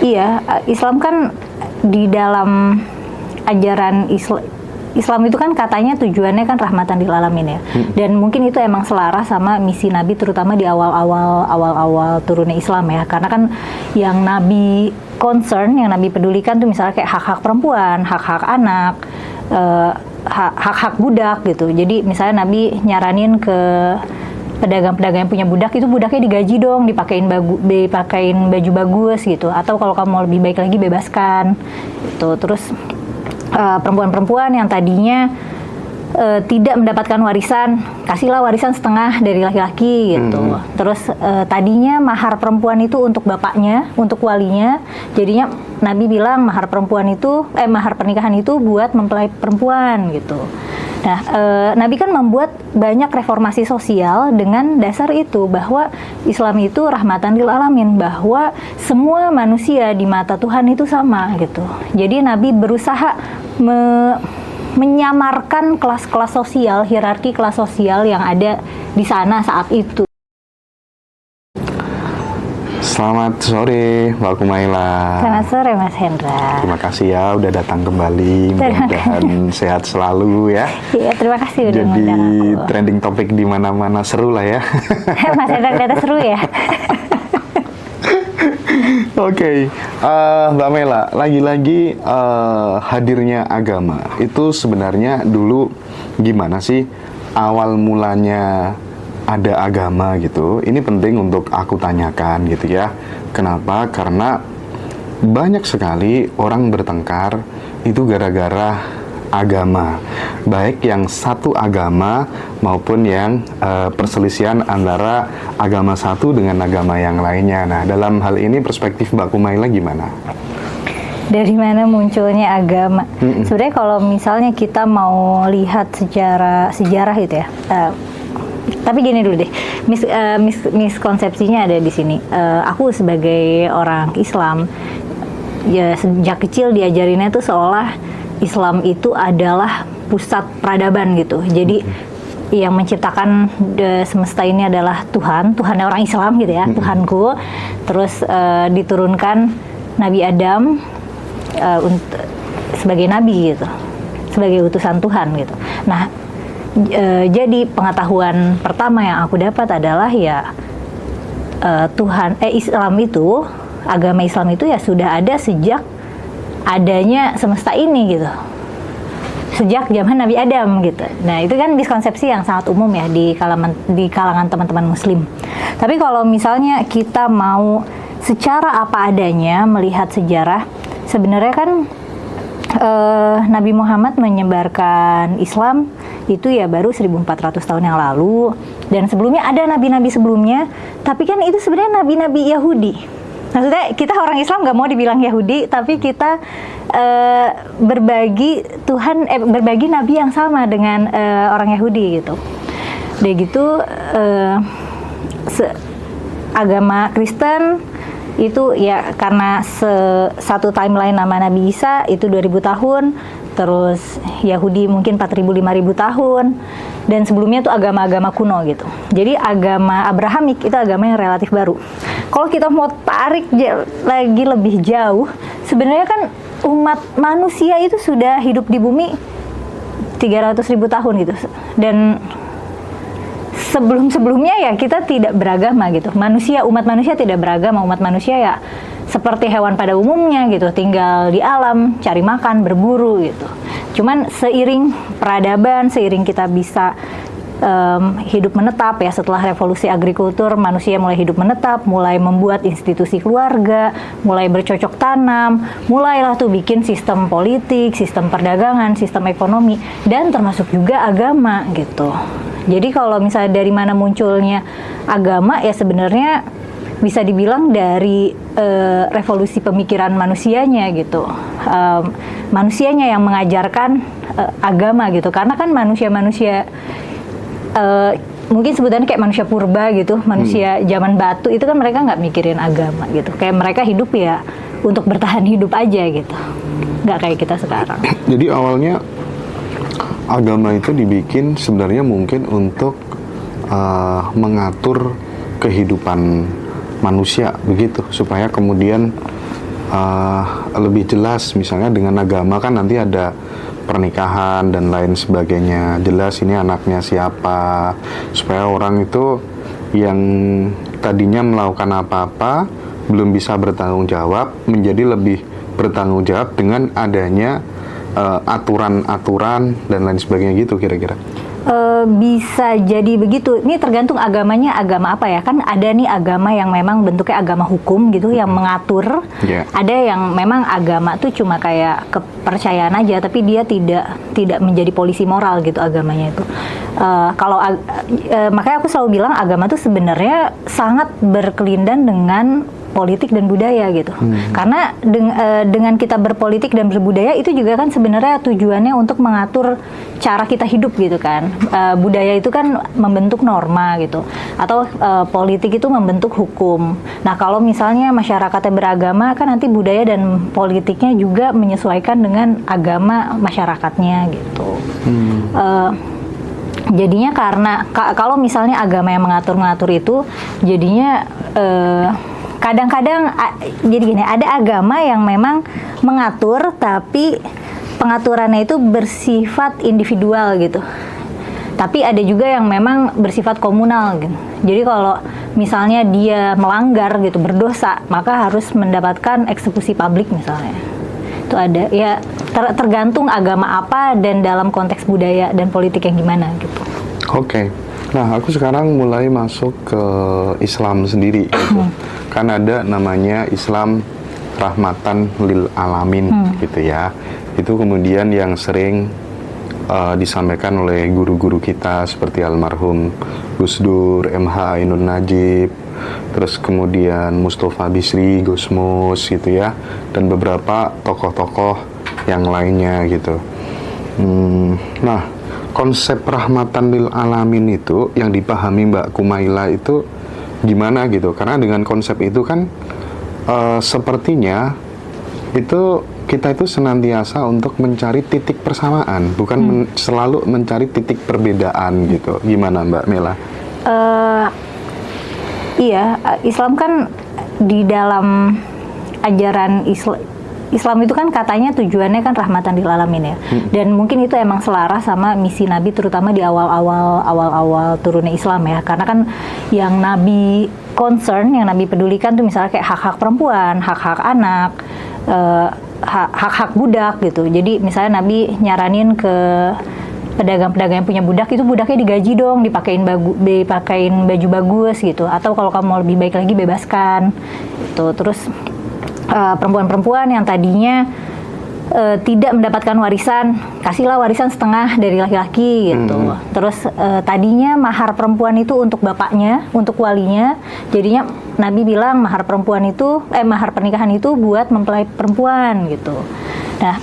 Iya, Islam kan di dalam ajaran Islam itu kan katanya tujuannya kan rahmatan lil alamin ya. Dan mungkin itu emang selaras sama misi Nabi terutama di awal-awal turunnya Islam ya. Karena kan yang Nabi concern, yang Nabi pedulikan tuh misalnya kayak hak-hak perempuan, hak-hak anak, hak-hak budak gitu. Jadi misalnya Nabi nyaranin ke pedagang-pedagang yang punya budak, itu budaknya digaji dong, dipakein baju bagus gitu, atau kalau kamu mau lebih baik lagi bebaskan gitu. Terus perempuan-perempuan yang tadinya tidak mendapatkan warisan, kasihlah warisan setengah dari laki-laki gitu. Terus tadinya mahar perempuan itu untuk bapaknya, untuk walinya, jadinya Nabi bilang mahar pernikahan itu buat mempelai perempuan gitu. Nah, Nabi kan membuat banyak reformasi sosial dengan dasar itu, bahwa Islam itu rahmatan lil alamin, bahwa semua manusia di mata Tuhan itu sama gitu. Jadi Nabi berusaha menyamarkan kelas-kelas sosial, hierarki kelas sosial yang ada di sana saat itu. Selamat sore Mbak Kumaila. Selamat sore Mas Hendra. Terima kasih ya udah datang kembali, mudah-mudahan sehat selalu ya. Iya, terima kasih udah Jadi ngundang aku. trending topik di mana-mana seru lah ya. Mas Hendra ternyata seru ya. Oke, Mbak Mela, lagi-lagi hadirnya agama itu sebenarnya dulu gimana sih awal mulanya ada agama gitu? Ini penting untuk aku tanyakan gitu ya. Kenapa? Karena banyak sekali orang bertengkar itu gara-gara agama, baik yang satu agama maupun yang perselisihan antara agama satu dengan agama yang lainnya. Nah, dalam hal ini perspektif Mbak Kumaila gimana? Dari mana munculnya agama? Sebenarnya kalau misalnya kita mau lihat secara sejarah gitu ya, tapi gini dulu deh, miskonsepsinya ada di sini. Aku sebagai orang Islam, ya sejak kecil diajarinnya tuh seolah Islam itu adalah pusat peradaban gitu. Jadi yang menciptakan semesta ini adalah Tuhan orang Islam gitu ya, Tuhanku. Terus diturunkan Nabi Adam sebagai nabi gitu, sebagai utusan Tuhan gitu. Nah, jadi pengetahuan pertama yang aku dapat adalah ya agama Islam itu ya sudah ada sejak adanya semesta ini gitu, sejak zaman Nabi Adam gitu. Nah, itu kan miskonsepsi yang sangat umum ya di kalangan teman-teman Muslim. Tapi kalau misalnya kita mau secara apa adanya melihat sejarah, sebenarnya kan Nabi Muhammad menyebarkan Islam itu ya baru 1400 tahun yang lalu, dan sebelumnya ada nabi-nabi sebelumnya, tapi kan itu sebenarnya nabi-nabi Yahudi. Maksudnya kita orang Islam nggak mau dibilang Yahudi, tapi kita berbagi nabi yang sama dengan orang Yahudi gitu. Udah gitu agama Kristen itu ya karena satu timeline nama Nabi Isa itu 2000 tahun, terus Yahudi mungkin 4000-5000 tahun, dan sebelumnya itu agama-agama kuno gitu. Jadi agama Abrahamik itu agama yang relatif baru. Kalau kita mau tarik lagi lebih jauh, sebenarnya kan umat manusia itu sudah hidup di bumi 300.000 tahun gitu. Dan sebelum-sebelumnya ya kita tidak beragama gitu. Umat manusia tidak beragama, umat manusia ya seperti hewan pada umumnya gitu, tinggal di alam, cari makan, berburu gitu. Cuman seiring peradaban, seiring kita bisa hidup menetap ya, setelah revolusi agrikultur manusia mulai hidup menetap, mulai membuat institusi keluarga, mulai bercocok tanam, mulailah tuh bikin sistem politik, sistem perdagangan, sistem ekonomi, dan termasuk juga agama gitu. Jadi kalau misalnya dari mana munculnya agama ya sebenarnya bisa dibilang dari revolusi pemikiran manusianya gitu. Manusianya yang mengajarkan agama gitu, karena kan manusia-manusia mungkin sebutannya kayak manusia purba gitu, manusia zaman batu itu kan mereka nggak mikirin agama gitu, kayak mereka hidup ya untuk bertahan hidup aja gitu, nggak kayak kita sekarang. Jadi awalnya agama itu dibikin sebenarnya mungkin untuk mengatur kehidupan manusia begitu, supaya kemudian lebih jelas. Misalnya dengan agama kan nanti ada pernikahan dan lain sebagainya, jelas ini anaknya siapa, supaya orang itu yang tadinya melakukan apa-apa belum bisa bertanggung jawab menjadi lebih bertanggung jawab dengan adanya aturan-aturan dan lain sebagainya gitu kira-kira. Bisa jadi begitu. Ini tergantung agamanya agama apa ya. Kan ada nih agama yang memang bentuknya agama hukum gitu, yang mengatur. Yeah. Ada yang memang agama tuh cuma kayak kepercayaan aja, tapi dia tidak menjadi polisi moral gitu agamanya itu. Makanya aku selalu bilang agama tuh sebenarnya sangat berkelindan dengan politik dan budaya gitu. Karena dengan kita berpolitik dan berbudaya itu juga kan sebenarnya tujuannya untuk mengatur cara kita hidup gitu kan. Budaya itu kan membentuk norma gitu. Atau politik itu membentuk hukum. Nah, kalau misalnya masyarakatnya beragama kan nanti budaya dan politiknya juga menyesuaikan dengan agama masyarakatnya gitu. Jadinya karena kalau misalnya agama yang mengatur-ngatur itu jadinya kadang-kadang jadi gini, ada agama yang memang mengatur tapi pengaturannya itu bersifat individual gitu. Tapi ada juga yang memang bersifat komunal gitu. Jadi kalau misalnya dia melanggar gitu, berdosa, maka harus mendapatkan eksekusi publik misalnya. Itu ada ya, tergantung agama apa dan dalam konteks budaya dan politik yang gimana gitu. Oke. Nah, aku sekarang mulai masuk ke Islam sendiri gitu. Kan ada namanya Islam rahmatan lil alamin gitu ya. Itu kemudian yang sering disampaikan oleh guru-guru kita seperti almarhum Gus Dur, MH Ainun Najib, terus kemudian Mustafa Bisri, Gusmus gitu ya, dan beberapa tokoh-tokoh yang lainnya gitu. Nah, konsep rahmatan lil alamin itu yang dipahami Mbak Kumaila itu gimana gitu? Karena dengan konsep itu kan sepertinya itu kita itu senantiasa untuk mencari titik persamaan, bukan selalu mencari titik perbedaan gitu. Gimana Mbak Mela? Iya, Islam kan di dalam ajaran Islam itu kan katanya tujuannya kan rahmatan lil alamin ya. Dan mungkin itu emang selaras sama misi Nabi terutama di awal-awal turunnya Islam ya. Karena kan yang Nabi concern, yang Nabi pedulikan tuh misalnya kayak hak-hak perempuan, hak-hak anak, hak-hak budak gitu. Jadi misalnya Nabi nyaranin ke pedagang-pedagang yang punya budak, itu budaknya digaji dong, dipakein baju bagus gitu. Atau kalau kamu mau lebih baik lagi bebaskan gitu. Terus perempuan-perempuan yang tadinya tidak mendapatkan warisan, kasihlah warisan setengah dari laki-laki gitu. Terus tadinya mahar perempuan itu untuk bapaknya, untuk walinya. Jadinya Nabi bilang mahar pernikahan itu buat mempelai perempuan gitu. Nah,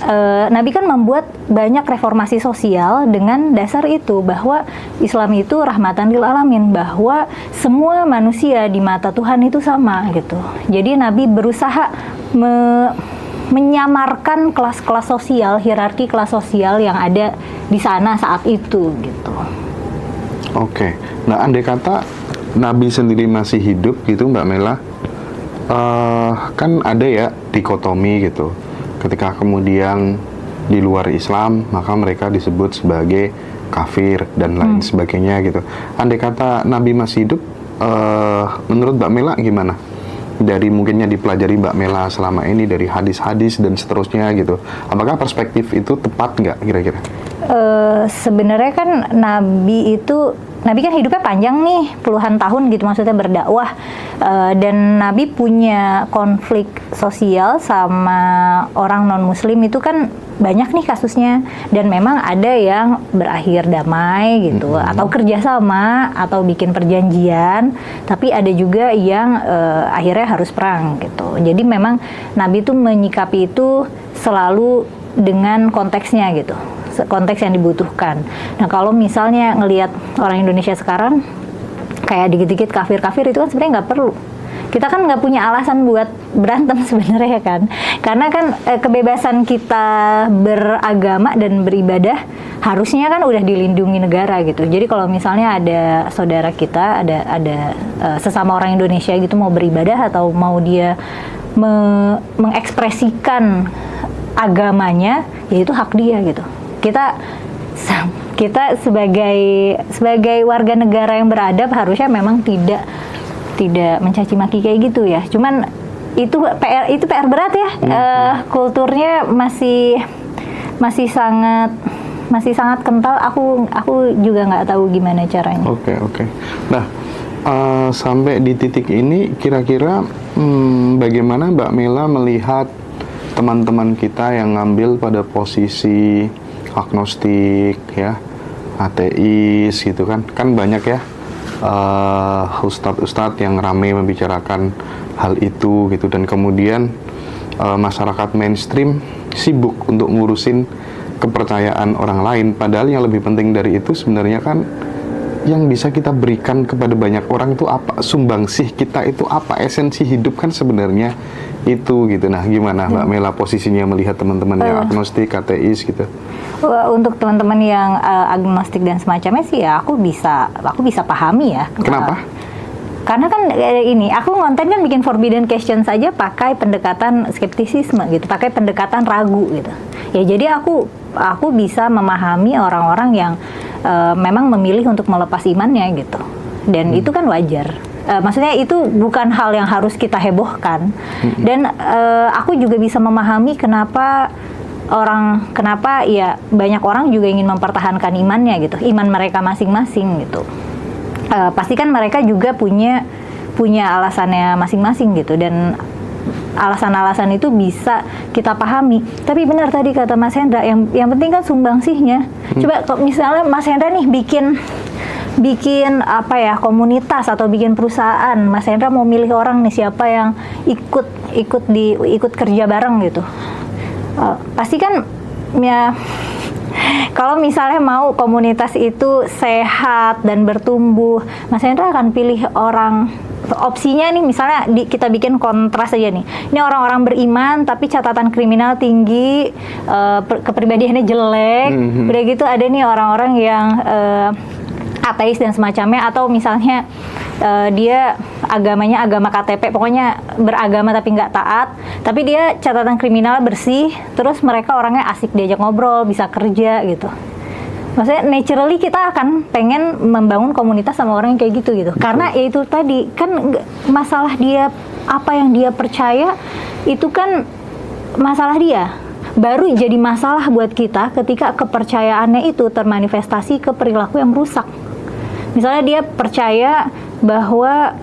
Nabi kan membuat banyak reformasi sosial dengan dasar itu, bahwa Islam itu rahmatan lil alamin, bahwa semua manusia di mata Tuhan itu sama gitu. Jadi Nabi berusaha menyamarkan kelas-kelas sosial, hierarki kelas sosial yang ada di sana saat itu gitu. Oke. Nah, andai kata Nabi sendiri masih hidup gitu Mbak Mela, kan ada ya dikotomi gitu. Ketika kemudian di luar Islam, maka mereka disebut sebagai kafir dan lain sebagainya gitu. Andai kata Nabi masih hidup, menurut Mbak Mela gimana? Dari mungkinnya dipelajari Mbak Mela selama ini dari hadis-hadis dan seterusnya gitu. Apakah perspektif itu tepat nggak kira-kira? Sebenarnya kan Nabi kan hidupnya panjang nih, puluhan tahun gitu, maksudnya berdakwah, dan Nabi punya konflik sosial sama orang non-muslim itu kan banyak nih kasusnya, dan memang ada yang berakhir damai gitu, atau kerjasama, atau bikin perjanjian, tapi ada juga yang akhirnya harus perang gitu. Jadi memang Nabi itu menyikapi itu selalu dengan konteksnya gitu, konteks yang dibutuhkan. Nah, kalau misalnya ngelihat orang Indonesia sekarang kayak dikit-dikit kafir-kafir, itu kan sebenarnya nggak perlu. Kita kan nggak punya alasan buat berantem sebenarnya kan, karena kan kebebasan kita beragama dan beribadah harusnya kan udah dilindungi negara gitu. Jadi kalau misalnya ada saudara kita, ada sesama orang Indonesia gitu mau beribadah atau mau dia mengekspresikan agamanya, ya itu hak dia gitu. Kita sebagai warga negara yang beradab harusnya memang tidak mencaci maki kayak gitu ya. Cuman itu PR berat ya. Kulturnya masih sangat kental. Aku juga nggak tahu gimana caranya. Oke. Nah, sampai di titik ini kira-kira bagaimana Mbak Mela melihat teman-teman kita yang ngambil pada posisi agnostik ya, ateis gitu kan banyak ya ustadz-ustadz yang ramai membicarakan hal itu gitu, dan kemudian masyarakat mainstream sibuk untuk ngurusin kepercayaan orang lain, padahal yang lebih penting dari itu sebenarnya kan yang bisa kita berikan kepada banyak orang itu apa, sumbangsih kita itu apa, esensi hidup kan sebenarnya itu gitu. Nah, gimana Mbak Mela posisinya melihat teman-teman yang agnostik, ateis gitu? Untuk teman-teman yang agnostik dan semacamnya sih ya aku bisa pahami ya. Kenapa? Karena kan ini aku ngonten kan bikin forbidden question saja pakai pendekatan skeptisisme gitu, pakai pendekatan ragu gitu. Ya jadi aku bisa memahami orang-orang yang memang memilih untuk melepas imannya gitu. Dan itu kan wajar. Maksudnya itu bukan hal yang harus kita hebohkan. Dan aku juga bisa memahami kenapa ya banyak orang juga ingin mempertahankan imannya gitu, iman mereka masing-masing gitu. Pasti kan mereka juga punya alasannya masing-masing gitu, dan alasan-alasan itu bisa kita pahami. Tapi benar tadi kata Mas Hendra, yang penting kan sumbangsihnya. Coba misalnya Mas Hendra nih bikin apa ya, komunitas atau bikin perusahaan, Mas Hendra mau milih orang nih siapa yang ikut kerja bareng gitu. Pasti kan ya kalau misalnya mau komunitas itu sehat dan bertumbuh, Mas Hendra akan pilih orang, opsinya nih misalnya kita bikin kontras aja nih. Ini orang-orang beriman tapi catatan kriminal tinggi, kepribadiannya jelek. Udah gitu ada nih orang-orang yang ateis dan semacamnya, atau misalnya dia agamanya agama KTP, pokoknya beragama tapi nggak taat, tapi dia catatan kriminal bersih, terus mereka orangnya asik diajak ngobrol, bisa kerja gitu. Maksudnya naturally kita akan pengen membangun komunitas sama orang yang kayak gitu. Karena ya itu tadi kan masalah dia, apa yang dia percaya itu kan masalah dia. Baru jadi masalah buat kita ketika kepercayaannya itu termanifestasi ke perilaku yang merusak. Misalnya dia percaya bahwa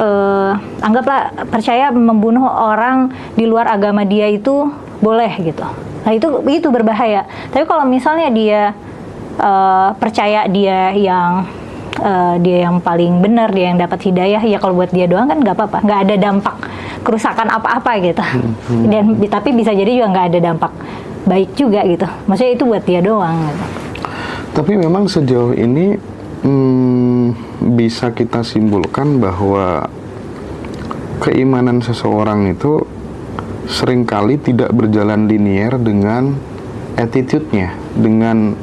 anggaplah percaya membunuh orang di luar agama dia itu boleh gitu. Nah itu berbahaya. Tapi kalau misalnya dia percaya dia yang paling benar, dia yang dapat hidayah, ya kalau buat dia doang kan nggak apa-apa, nggak ada dampak kerusakan apa-apa gitu. Dan tapi bisa jadi juga nggak ada dampak baik juga gitu. Maksudnya itu buat dia doang gitu. Tapi memang sejauh ini bisa kita simpulkan bahwa keimanan seseorang itu seringkali tidak berjalan linier dengan attitude-nya, dengan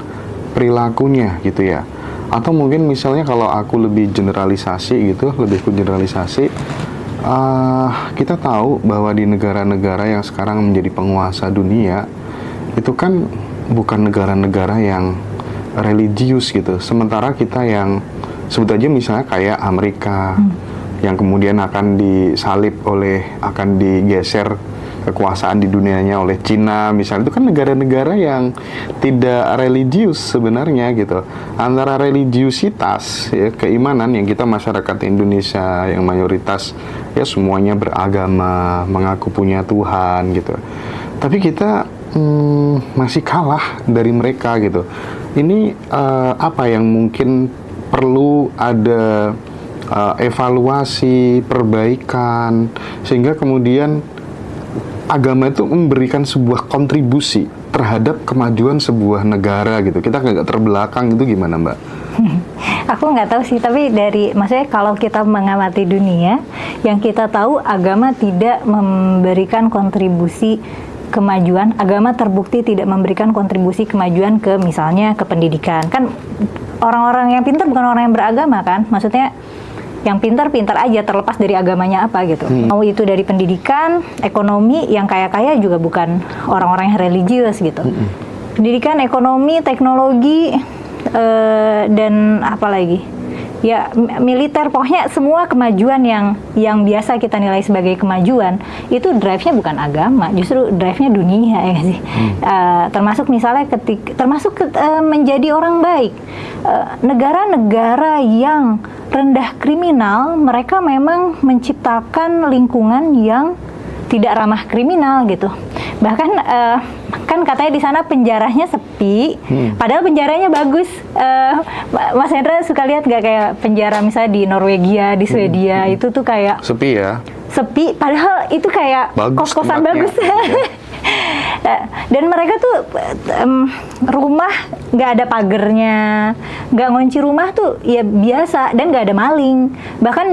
perilakunya gitu ya. Atau mungkin misalnya kalau aku lebih generalisasi gitu, lebih ke generalisasi, kita tahu bahwa di negara-negara yang sekarang menjadi penguasa dunia itu kan bukan negara-negara yang religius gitu. Sementara kita yang sebut aja misalnya kayak Amerika yang kemudian akan digeser kekuasaan di dunianya oleh Cina misalnya, itu kan negara-negara yang tidak religius sebenarnya gitu. Antara religiusitas ya, keimanan yang kita masyarakat Indonesia yang mayoritas ya semuanya beragama, mengaku punya Tuhan gitu. Tapi kita masih kalah dari mereka gitu. Ini apa yang mungkin perlu ada evaluasi, perbaikan, sehingga kemudian agama itu memberikan sebuah kontribusi terhadap kemajuan sebuah negara gitu. Kita nggak terbelakang, itu gimana Mbak? Aku nggak tahu sih, tapi maksudnya kalau kita mengamati dunia, yang kita tahu agama tidak memberikan kontribusi kemajuan, agama terbukti tidak memberikan kontribusi kemajuan ke misalnya ke pendidikan. Kan orang-orang yang pintar bukan orang yang beragama kan, maksudnya yang pintar-pintar aja terlepas dari agamanya apa gitu. Mau itu dari pendidikan, ekonomi, yang kaya-kaya juga bukan orang-orang yang religius gitu. Pendidikan, ekonomi, teknologi, dan apa lagi? Ya militer, pokoknya semua kemajuan yang biasa kita nilai sebagai kemajuan itu drive-nya bukan agama, justru drive-nya dunia ya sih. Termasuk misalnya menjadi orang baik. Negara-negara yang rendah kriminal, mereka memang menciptakan lingkungan yang tidak ramah kriminal gitu. Bahkan kan katanya di sana penjaranya sepi, padahal penjaranya bagus. Mas Hendra suka lihat nggak kayak penjara misalnya di Norwegia, di Swedia itu tuh kayak sepi ya? Sepi, padahal itu kayak kos-kosan bagus. Dan mereka tuh rumah nggak ada pagernya, nggak ngunci rumah tuh ya biasa, dan nggak ada maling. Bahkan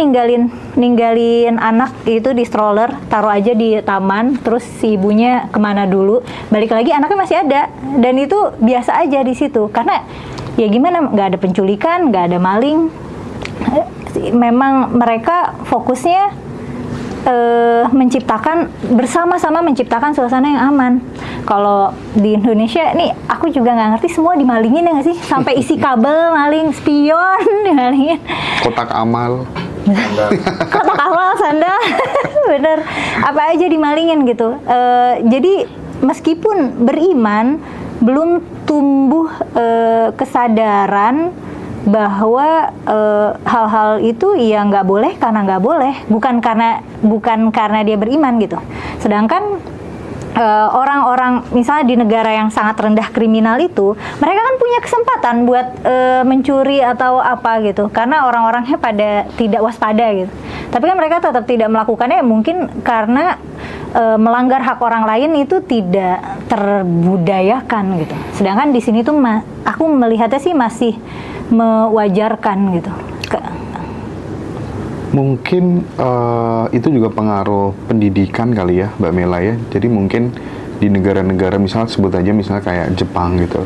ninggalin anak itu di stroller, taruh aja di taman, terus si ibunya kemana dulu, balik lagi anaknya masih ada, dan itu biasa aja di situ. Karena ya gimana, nggak ada penculikan, nggak ada maling. Memang mereka fokusnya bersama-sama menciptakan suasana yang aman. Kalau di Indonesia nih, aku juga nggak ngerti, semua dimalingin ya nggak sih? Sampai isi kabel maling, spion dimalingin. Kotak amal. Kotak amal, sandal, bener. Apa aja dimalingin gitu. Jadi meskipun beriman, belum tumbuh kesadaran bahwa hal-hal itu ya nggak boleh karena nggak boleh, bukan karena dia beriman gitu. Sedangkan orang-orang misalnya di negara yang sangat rendah kriminal itu, mereka kan punya kesempatan buat mencuri atau apa gitu, karena orang-orangnya pada tidak waspada gitu. Tapi kan mereka tetap tidak melakukannya, mungkin karena melanggar hak orang lain itu tidak terbudayakan gitu. Sedangkan di sini tuh aku melihatnya sih masih mewajarkan gitu. Mungkin itu juga pengaruh pendidikan kali ya, Mbak Mela ya. Jadi mungkin di negara-negara misal sebut aja misalnya kayak Jepang gitu,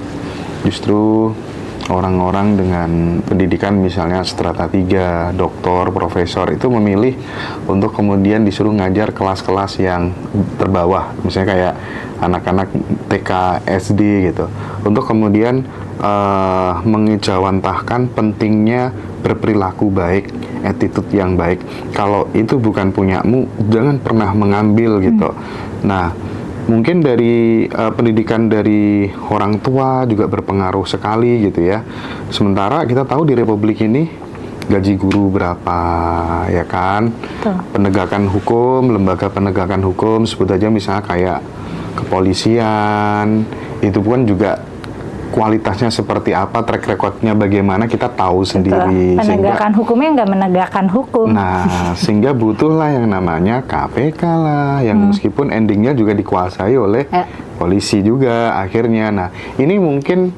justru orang-orang dengan pendidikan misalnya strata 3, doktor, profesor itu memilih untuk kemudian disuruh ngajar kelas-kelas yang terbawah, misalnya kayak anak-anak TK, SD gitu, untuk kemudian mengejawantahkan pentingnya berperilaku baik, attitude yang baik. Kalau itu bukan punyamu, jangan pernah mengambil gitu. Nah, mungkin dari pendidikan dari orang tua juga berpengaruh sekali gitu ya. Sementara kita tahu di Republik ini gaji guru berapa, ya kan? Penegakan hukum, lembaga penegakan hukum, sebut aja misalnya kayak kepolisian, itu pun juga kualitasnya seperti apa, track recordnya bagaimana, kita tahu sendiri. Penegakan hukumnya nggak menegakkan hukum. Nah, sehingga butuhlah yang namanya KPK lah, yang meskipun endingnya juga dikuasai oleh polisi juga akhirnya. Nah, ini mungkin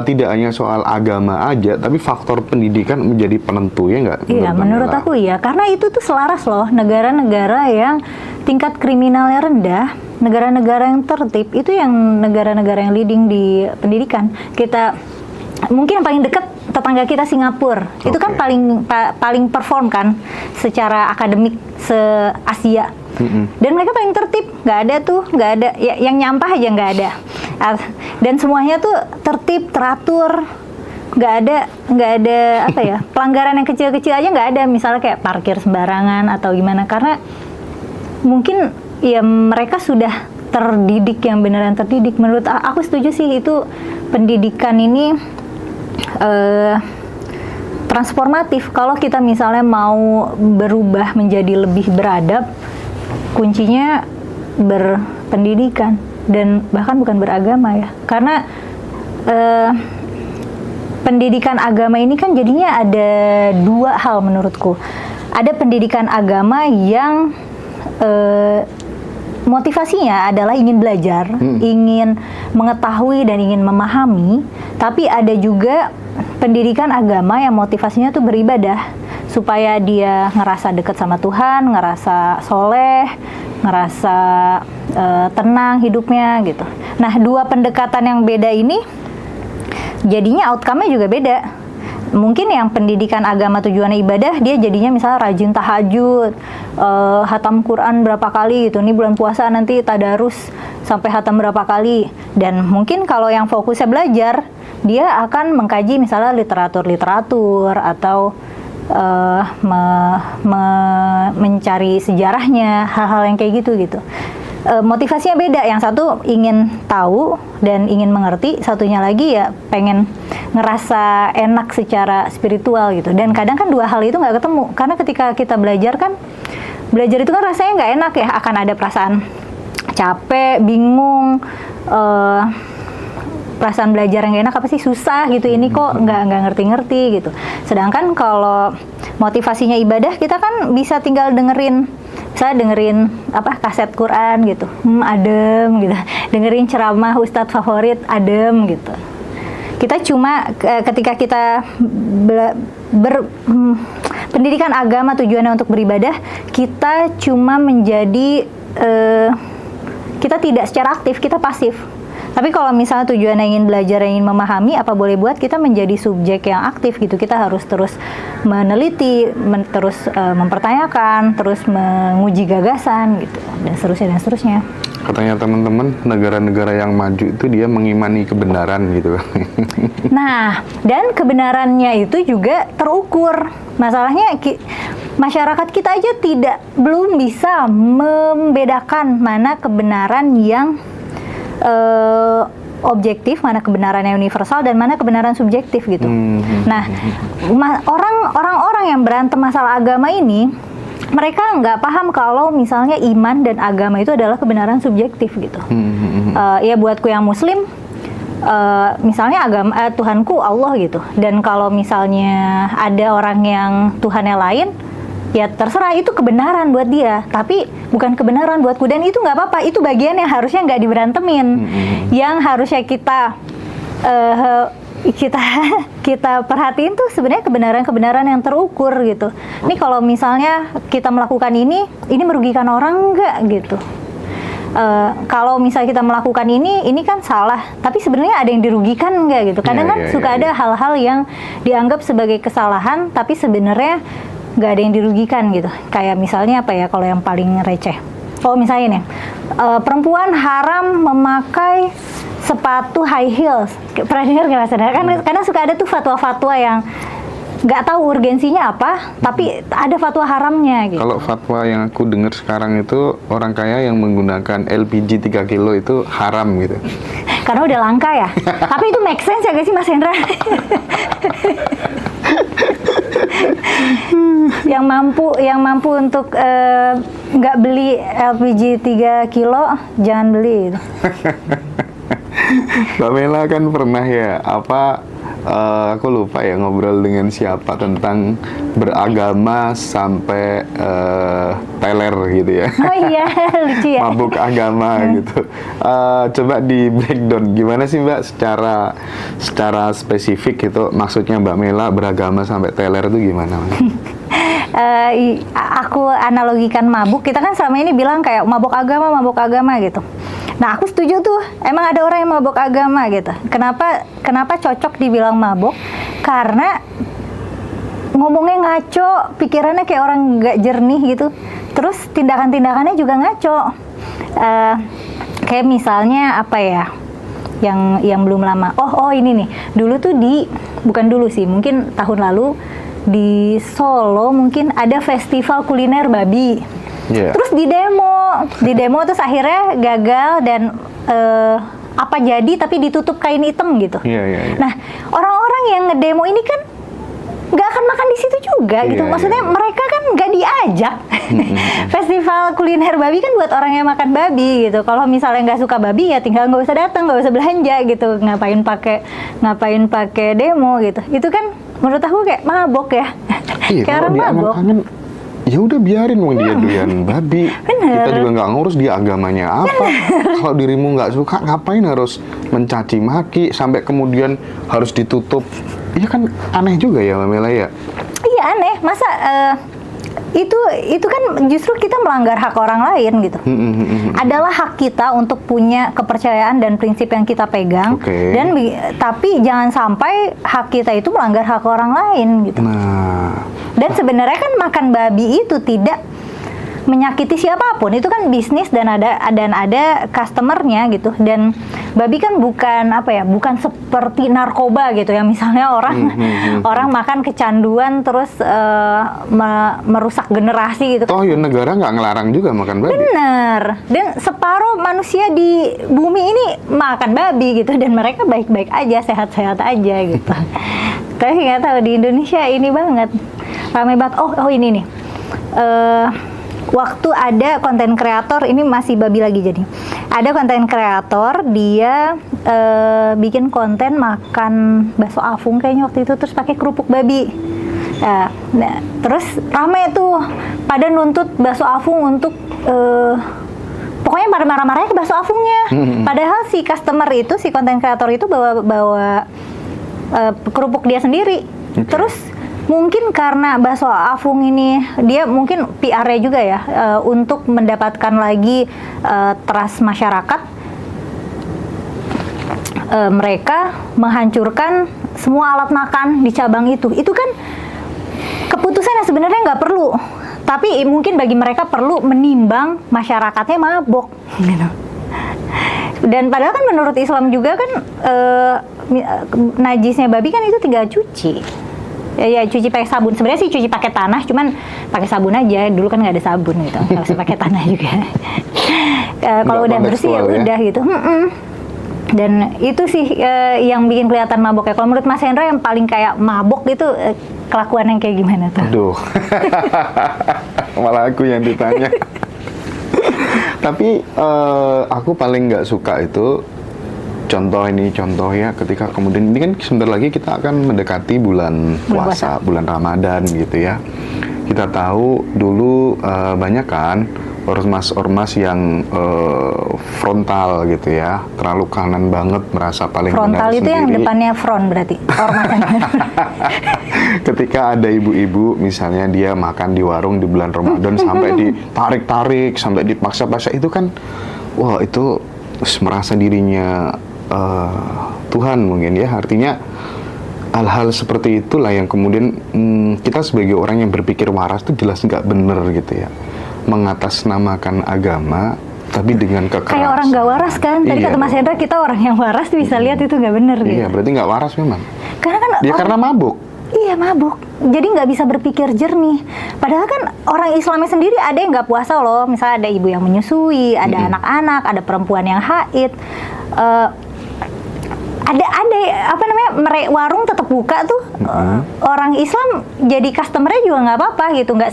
tidak hanya soal agama aja, tapi faktor pendidikan menjadi penentu, ya nggak? Iya, menurut aku iya, karena itu tuh selaras loh, negara-negara yang tingkat kriminalnya rendah, negara-negara yang tertib, itu yang negara-negara yang leading di pendidikan. Kita mungkin yang paling dekat tetangga kita Singapura, itu kan paling perform kan secara akademik se-Asia. Dan mereka paling tertib, nggak ada ya, yang nyampah aja nggak ada. Dan semuanya tuh tertib, teratur, nggak ada apa ya, pelanggaran yang kecil-kecil aja nggak ada, misalnya kayak parkir sembarangan atau gimana, karena mungkin ya mereka sudah terdidik, yang beneran terdidik. Menurut aku setuju sih, itu pendidikan ini transformatif. Kalau kita misalnya mau berubah menjadi lebih beradab, kuncinya berpendidikan, dan bahkan bukan beragama ya, karena pendidikan agama ini kan jadinya ada dua hal menurutku. Ada pendidikan agama yang motivasinya adalah ingin belajar, ingin mengetahui dan ingin memahami, tapi ada juga pendidikan agama yang motivasinya tuh beribadah, supaya dia ngerasa dekat sama Tuhan, ngerasa soleh, ngerasa tenang hidupnya gitu. Nah, dua pendekatan yang beda ini jadinya outcome-nya juga beda. mungkin yang pendidikan agama tujuannya ibadah, dia jadinya misalnya rajin tahajud, hatam Quran berapa kali gitu. Ini bulan puasa nanti tadarus sampai hatam berapa kali. Dan mungkin kalau yang fokusnya belajar, dia akan mengkaji misalnya literatur atau mencari sejarahnya, hal-hal yang kayak gitu. Motivasinya beda, yang satu ingin tahu dan ingin mengerti, satunya lagi ya pengen ngerasa enak secara spiritual gitu. Dan kadang kan dua hal itu nggak ketemu, karena ketika kita belajar itu kan rasanya nggak enak ya, akan ada perasaan capek, bingung, perasaan belajar yang gak enak, apa sih, susah gitu, ini kok nggak ngerti-ngerti gitu. Sedangkan kalau motivasinya ibadah, kita kan bisa tinggal dengerin kaset Quran gitu, adem gitu, dengerin ceramah ustadz favorit, adem gitu. Kita cuma ketika kita pendidikan agama tujuannya untuk beribadah, kita cuma menjadi kita tidak secara aktif, kita pasif. Tapi kalau misalnya tujuannya ingin belajar, ingin memahami, apa boleh buat kita menjadi subjek yang aktif gitu. Kita harus terus meneliti, terus mempertanyakan, terus menguji gagasan gitu, dan seterusnya. Katanya teman-teman, negara-negara yang maju itu dia mengimani kebenaran gitu. Nah, dan kebenarannya itu juga terukur. Masalahnya masyarakat kita aja belum bisa membedakan mana kebenaran yang objektif, mana kebenaran yang universal, dan mana kebenaran subjektif gitu. Nah, orang-orang yang berantem masalah agama ini, mereka nggak paham kalau misalnya iman dan agama itu adalah kebenaran subjektif gitu. Ya buatku yang Muslim, misalnya agama Tuhanku Allah gitu. Dan kalau misalnya ada orang yang Tuhannya lain, ya terserah, itu kebenaran buat dia, tapi bukan kebenaran buatku. Dan itu nggak apa-apa, itu bagian yang harusnya nggak diberantemin. Yang harusnya kita perhatiin tuh sebenarnya kebenaran yang terukur gitu. Ini kalau misalnya kita melakukan ini merugikan orang nggak gitu. Kalau misalnya kita melakukan ini kan salah, tapi sebenarnya ada yang dirugikan nggak gitu. Kadang suka ada hal-hal yang dianggap sebagai kesalahan, tapi sebenarnya nggak ada yang dirugikan gitu. Kayak misalnya apa ya, kalau yang paling receh, misalnya nih, perempuan haram memakai sepatu high heels. Pernah dengar nggak Mas? Kan kadang suka ada tuh fatwa-fatwa yang nggak tahu urgensinya apa, tapi ada fatwa haramnya gitu. Kalau fatwa yang aku dengar sekarang itu, orang kaya yang menggunakan LPG 3 kilo itu haram gitu. Karena udah langka ya. Tapi itu make sense ya gak sih Mas Hendra? yang mampu untuk nggak beli LPG 3 kilo, jangan beli. Mbak Mela kan pernah ya, aku lupa ya, ngobrol dengan siapa tentang beragama sampai teler gitu ya. Oh iya, lucu ya. Mabuk agama gitu. Coba di breakdown gimana sih Mbak secara spesifik gitu, maksudnya Mbak Mela beragama sampai teler itu gimana? Aku analogikan mabuk, kita kan selama ini bilang kayak mabuk agama gitu. Nah, aku setuju tuh, emang ada orang yang mabuk agama gitu. Kenapa cocok dibilang mabuk? Karena ngomongnya ngaco, pikirannya kayak orang nggak jernih gitu. Terus tindakan-tindakannya juga ngaco. Kayak misalnya apa ya, yang belum lama. Oh ini nih, dulu tuh bukan dulu sih, mungkin tahun lalu di Solo mungkin ada festival kuliner babi. Terus di demo terus akhirnya gagal dan apa jadi tapi ditutup kain hitam gitu. Nah, orang-orang yang ngedemo ini kan nggak akan makan di situ juga gitu. Maksudnya mereka kan nggak diajak. Festival kuliner babi kan buat orang yang makan babi gitu. Kalau misalnya nggak suka babi ya tinggal nggak usah datang, nggak usah belanja gitu. Ngapain pakai demo gitu. Itu kan menurut aku kayak mabok ya. Kayak orang mabok. Ya udah biarin dia doyan babi. Kita juga nggak ngurus dia agamanya apa. Kalau dirimu nggak suka, ngapain harus mencaci maki sampai kemudian harus ditutup? Iya kan aneh juga ya Mbak Mela ya. Iya aneh. Masa itu kan justru kita melanggar hak orang lain gitu. Adalah hak kita untuk punya kepercayaan dan prinsip yang kita pegang. Dan tapi jangan sampai hak kita itu melanggar hak orang lain gitu. Dan sebenarnya kan makan babi itu tidak menyakiti siapapun, itu kan bisnis dan ada customernya gitu. Dan babi kan bukan bukan seperti narkoba gitu ya, misalnya orang makan kecanduan terus merusak generasi gitu. Oh ya, negara nggak ngelarang juga makan babi. Bener, dan separuh manusia di bumi ini makan babi gitu, dan mereka baik-baik aja, sehat-sehat aja gitu. Tapi nggak tahu di Indonesia ini banget ramai banget. Oh ini nih. Waktu ada konten kreator, ini masih babi lagi, jadi ada konten kreator dia bikin konten makan bakso afung kayaknya waktu itu, terus pakai kerupuk babi. Nah, terus rame tuh pada nuntut bakso afung untuk pokoknya marah-marah ke bakso afungnya. Padahal si customer itu, si konten kreator itu bawa kerupuk dia sendiri. Terus mungkin karena bakso afung ini dia mungkin PR-nya juga ya, untuk mendapatkan lagi trust masyarakat, mereka menghancurkan semua alat makan di cabang itu. Itu kan keputusan yang sebenarnya nggak perlu, tapi mungkin bagi mereka perlu menimbang masyarakatnya mabok gitu. Dan padahal kan menurut Islam juga kan najisnya babi kan itu tinggal cuci. Ya cuci pakai sabun. Sebenarnya sih cuci pakai tanah, cuman pakai sabun aja. Dulu kan nggak ada sabun gitu, nggak usah pakai tanah juga. Kalau udah bersih ya udah gitu. Dan itu sih yang bikin kelihatan mabok ya. Kalau menurut Mas Hendra yang paling kayak mabok itu kelakuan yang kayak gimana tuh? Aduh, malah aku yang ditanya. Tapi aku paling nggak suka itu contoh ya, ketika kemudian ini kan sebentar lagi kita akan mendekati bulan puasa, bulan Ramadan gitu ya. Kita tahu dulu banyak kan ormas yang frontal gitu ya, terlalu kanan banget, merasa paling frontal benar itu sendiri. Yang depannya front berarti ormas. Ketika ada ibu-ibu misalnya dia makan di warung di bulan Ramadan sampai ditarik-tarik, sampai dipaksa-paksa, itu kan wah, itu merasa dirinya Tuhan mungkin ya. Artinya hal-hal seperti itulah yang kemudian kita sebagai orang yang berpikir waras itu jelas nggak bener gitu ya, mengatasnamakan agama tapi dengan kekerasan. Kayak orang nggak waras kan? Tadi kata Mas Hendra kita orang yang waras bisa lihat itu nggak bener gitu. Iya, berarti nggak waras memang. Karena kan karena mabuk. Iya, mabuk. Jadi nggak bisa berpikir jernih. Padahal kan orang Islamnya sendiri ada yang nggak puasa loh. Misalnya ada ibu yang menyusui, ada anak-anak, ada perempuan yang haid. Ada warung tetap buka tuh. Orang Islam jadi customernya juga nggak apa-apa gitu, nggak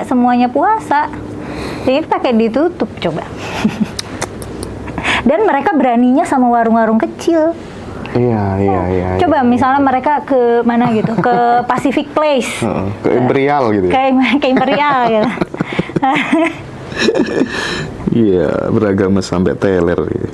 semuanya puasa. Jadi pakai ditutup coba. Dan mereka beraninya sama warung-warung kecil. Iya. Coba misalnya mereka ke mana gitu, ke Pacific Place, ke Imperial gitu. Ke Imperial gitu. Iya, beragama sampai teler gitu.